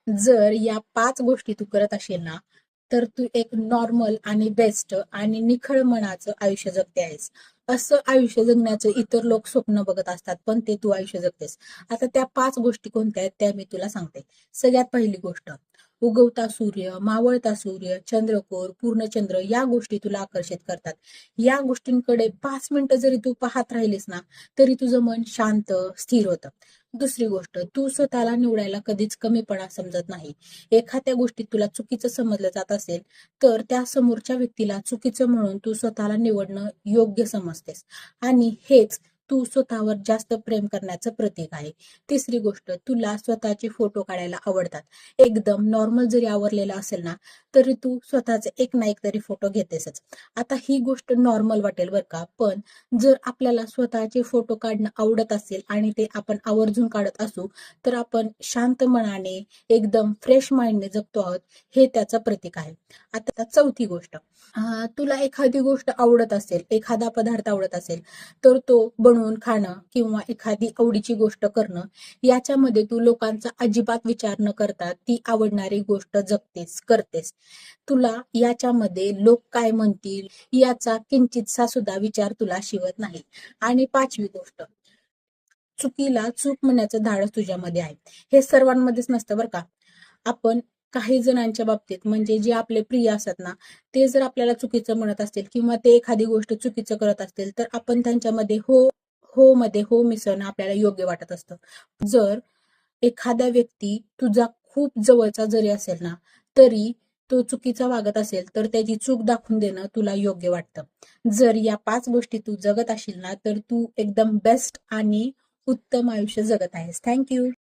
जर या 5 गोष्टी तू करत असेल ना, तर तू एक नॉर्मल आणि बेस्ट आणि निखळ मनाचं आयुष्य जगते आहेस. असं आयुष्य जगण्याचं इतर लोक स्वप्न बघत असतात, पण ते तू आयुष्य जगतेस. आता त्या 5 गोष्टी कोणत्या आहेत त्या मी तुला सांगते. सगळ्यात पहिली गोष्ट, उगवता सूर्य, मावळता सूर्य, चंद्रकोर, पूर्णचंद्र या गोष्टी तुला आकर्षित करतात. या गोष्टींकडे 5 मिनिटं जरी तू पाहत राहिलीस ना, तरी तुझं मन शांत, स्थिर होतं. दुसरी गोष्ट, तू स्वतःला निवडायला कधीच कमीपणा समजत नाही. एखाद्या गोष्टीत तुला चुकीचं समजलं जात असेल, तर त्या समोरच्या व्यक्तीला चुकीचं म्हणून तू स्वतःला निवडणं योग्य समजतेस. आणि हेच तू स्वतःवर जास्त प्रेम करण्याचं प्रतीक आहे. तिसरी गोष्ट, तुला स्वतःचे फोटो काढायला आवडतात. एकदम नॉर्मल जरी आवरलेला असेल ना, तरी तू स्वतःचे एक ना एक तरी फोटो घेतेसच. आता ही गोष्ट नॉर्मल वाटेल बरं का, पण जर आपल्याला स्वतःचे फोटो काढणं आवडत असेल आणि ते आपण आवर्जून काढत असू, तर आपण शांत मनाने एकदम फ्रेश माइंडने जगतो आहोत, हे त्याचं प्रतीक आहे. आता चौथी गोष्ट, तुला एखादी गोष्ट आवडत असेल, एखादा पदार्थ आवडत असेल, तर तो बनवून खाणं किंवा एखादी आवडीची गोष्ट करणं, याच्यामध्ये तू लोकांचा अजिबात विचार न करता ती आवडणारी गोष्ट जगतेस, करतेस. तुला याच्यामध्ये लोक काय म्हणतील याचा किंचितसा सुद्धा विचार तुला शिवत नाही. आणि पाचवी गोष्ट, चुकीला चूक म्हणण्याचं धाडस तुझ्यामध्ये आहे. हे सर्वांमध्येच नसतं बरं का. आपण काही जणांच्या बाबतीत म्हणजे जे आपले प्रिय असतात ना, ते जर आपल्याला चुकीचं म्हणत असतील किंवा ते एखादी गोष्ट चुकीचं करत असतील, तर आपण त्यांच्यामध्ये हो मिसळणं आपल्याला योग्य वाटत असतं. जर एखादा व्यक्ती तुझा खूप जवळचा जरी असेल ना, तरी तो चुकीचा वागत असेल, तर त्याची चूक दाखवून देणं तुला योग्य वाटतं. जर या 5 गोष्टी तू जगत असशील ना, तर तू एकदम बेस्ट आणि उत्तम आयुष्य जगत आहेस. Thank you.